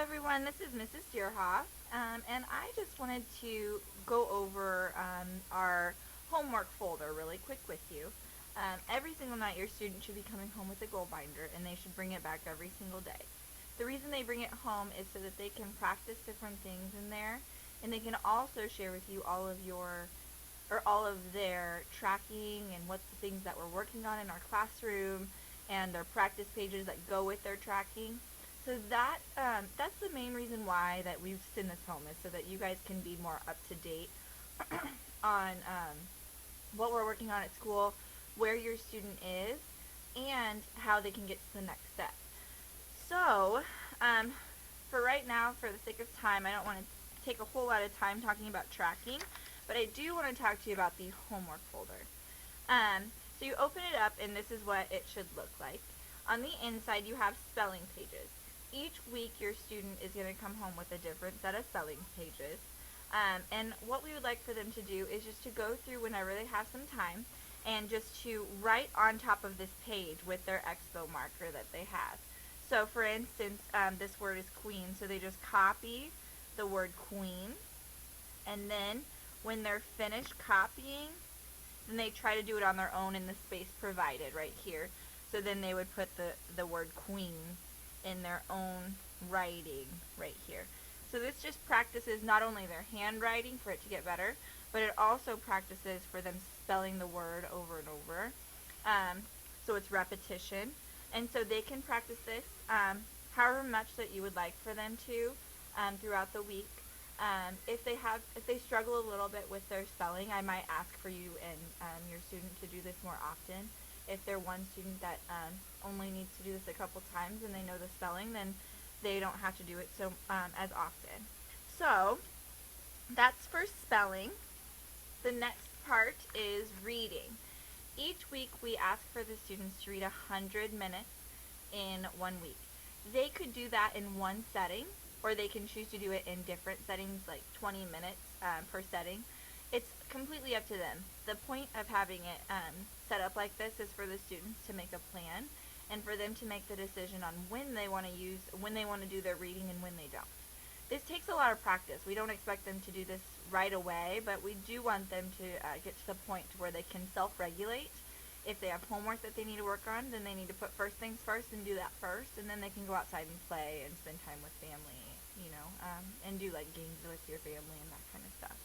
everyone, this is Mrs. Deerhoff, and I just wanted to go over our homework folder really quick with you. Every single night your student should be coming home with a goal binder, and they should bring it back every single day. The reason they bring it home is so that they can practice different things in there, and they can also share with you all of their tracking and what the things that we're working on in our classroom and their practice pages that go with their tracking. So that's the main reason why that we've sent this home, is so that you guys can be more up to date on what we're working on at school, where your student is, and how they can get to the next step. So for right now, for the sake of time, I don't want to take a whole lot of time talking about tracking, but I do want to talk to you about the homework folder. So you open it up, and this is what it should look like. On the inside, you have spelling pages. Each week, your student is going to come home with a different set of spelling pages. And what we would like for them to do is just to go through whenever they have some time and just to write on top of this page with their expo marker that they have. So, for instance, this word is queen, so they just copy the word queen, and then when they're finished copying, then they try to do it on their own in the space provided right here. So then they would put the word queen in their own writing right here. So this just practices not only their handwriting for it to get better, but it also practices for them spelling the word over and over. So it's repetition. And so they can practice this however much that you would like for them to throughout the week. If they struggle a little bit with their spelling, I might ask for you and your student to do this more often. If they're one student that only needs to do this a couple times and they know the spelling, then they don't have to do it so as often. So that's for spelling. The next part is reading. Each week we ask for the students to read 100 minutes in 1 week. They could do that in one setting, or they can choose to do it in different settings, like 20 minutes per setting. It's completely up to them. The point of having it set up like this is for the students to make a plan and for them to make the decision on when they want to do their reading and when they don't. This takes a lot of practice. We don't expect them to do this right away, but we do want them to get to the point where they can self-regulate. If they have homework that they need to work on, then they need to put first things first and do that first, and then they can go outside and play and spend time with family, and do like games with your family and that kind of stuff.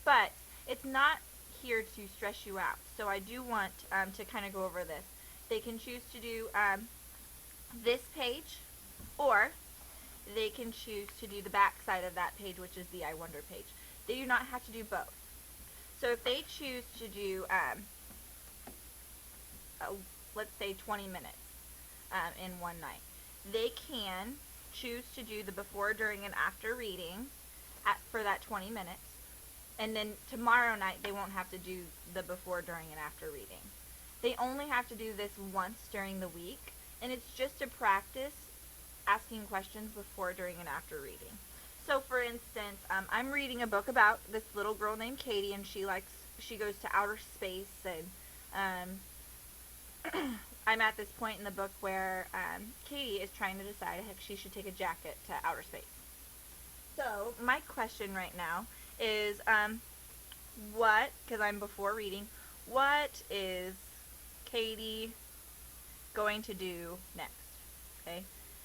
But it's not here to stress you out, so I do want to kind of go over this. They can choose to do this page, or they can choose to do the back side of that page, which is the I Wonder page. They do not have to do both. So if they choose to do, let's say 20 minutes in one night, they can choose to do the before, during, and after reading for that 20 minutes. And then tomorrow night they won't have to do the before, during, and after reading. They only have to do this once during the week, and it's just to practice asking questions before, during, and after reading. So for instance, I'm reading a book about this little girl named Katie, and she goes to outer space, and I'm at this point in the book where Katie is trying to decide if she should take a jacket to outer space. So my question right now is, because I'm before reading, what is Katie going to do next? Okay,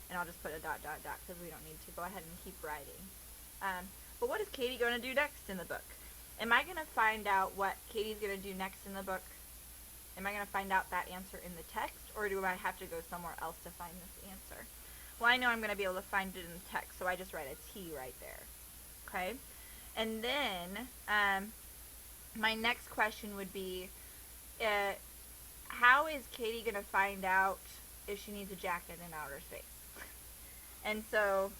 and I'll just put a ... because we don't need to go ahead and keep writing. But what is Katie going to do next in the book? Am I going to find out what Katie's going to do next in the book? Am I going to find out that answer in the text, or do I have to go somewhere else to find this answer? Well, I know I'm going to be able to find it in the text, so I just write a T right there. Okay? And then my next question would be, how is Katie going to find out if she needs a jacket in outer space? And so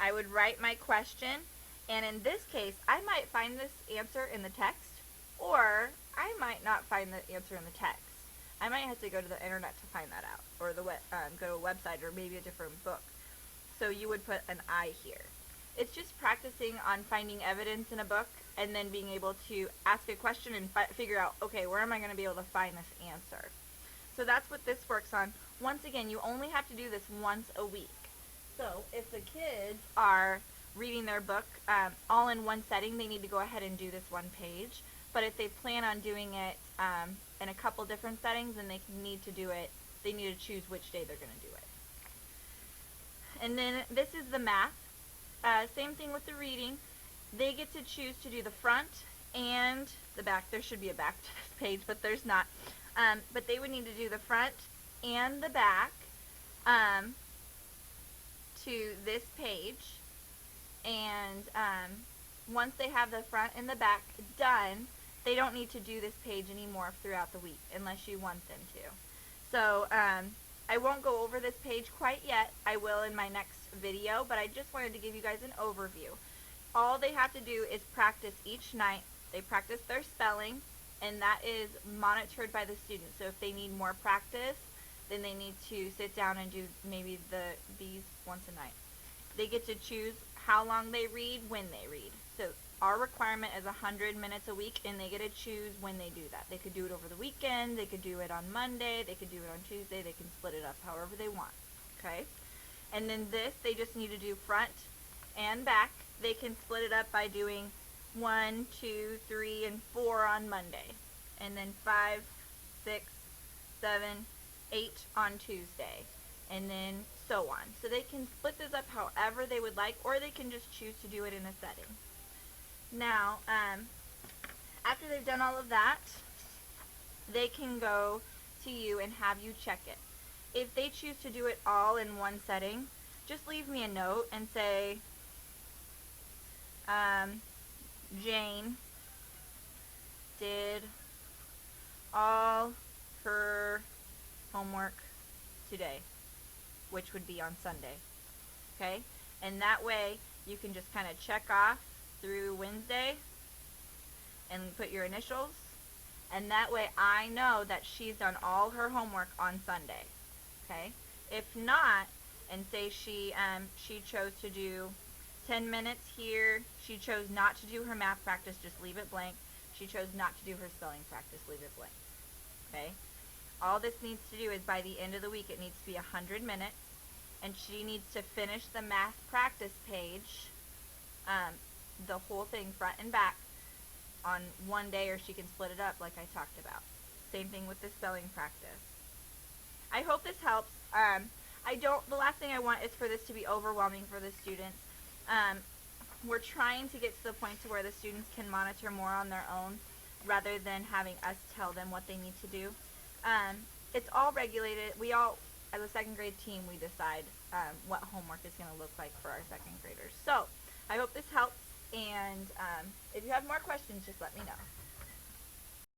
I would write my question, and in this case, I might find this answer in the text, or I might not find the answer in the text. I might have to go to the internet to find that out, or go to a website, or maybe a different book. So you would put an I here. It's just practicing on finding evidence in a book and then being able to ask a question and figure out, okay, where am I going to be able to find this answer? So that's what this works on. Once again, you only have to do this once a week. So if the kids are reading their book all in one setting, they need to go ahead and do this one page. But if they plan on doing it in a couple different settings, then they need to do it. They need to choose which day they're going to do it. And then this is the math. Same thing with the reading. They get to choose to do the front and the back. There should be a back to this page, but there's not. But they would need to do the front and the back to this page. And once they have the front and the back done, they don't need to do this page anymore throughout the week unless you want them to. So I won't go over this page quite yet. I will in my next video, but I just wanted to give you guys an overview. All they have to do is practice each night. They practice their spelling, and that is monitored by the students. So if they need more practice, then they need to sit down and do maybe these once a night. They get to choose how long they read, when they read. So our requirement is 100 minutes a week, and they get to choose when they do that. They could do it over the weekend, they could do it on Monday, they could do it on Tuesday, they can split it up however they want. Okay? And then this, they just need to do front and back. They can split it up by doing 1, 2, 3, and 4 on Monday. And then 5, 6, 7, 8 on Tuesday. And then so on. So they can split this up however they would like, or they can just choose to do it in a setting. Now, after they've done all of that, they can go to you and have you check it. If they choose to do it all in one setting, just leave me a note and say, Jane did all her homework today, which would be on Sunday. Okay? And that way you can just kind of check off through Wednesday and put your initials, and that way I know that she's done all her homework on Sunday. Okay? If not, and say she chose to do 10 minutes here, she chose not to do her math practice, just leave it blank. She chose not to do her spelling practice, leave it blank. Okay? All this needs to do is by the end of the week it needs to be 100 minutes, and she needs to finish the math practice page, the whole thing front and back, on one day, or she can split it up like I talked about. Same thing with the spelling practice. I hope this helps. The last thing I want is for this to be overwhelming for the students. We're trying to get to the point to where the students can monitor more on their own rather than having us tell them what they need to do. It's all regulated. We all, as a second grade team, we decide what homework is going to look like for our second graders. So I hope this helps, and if you have more questions, just let me know.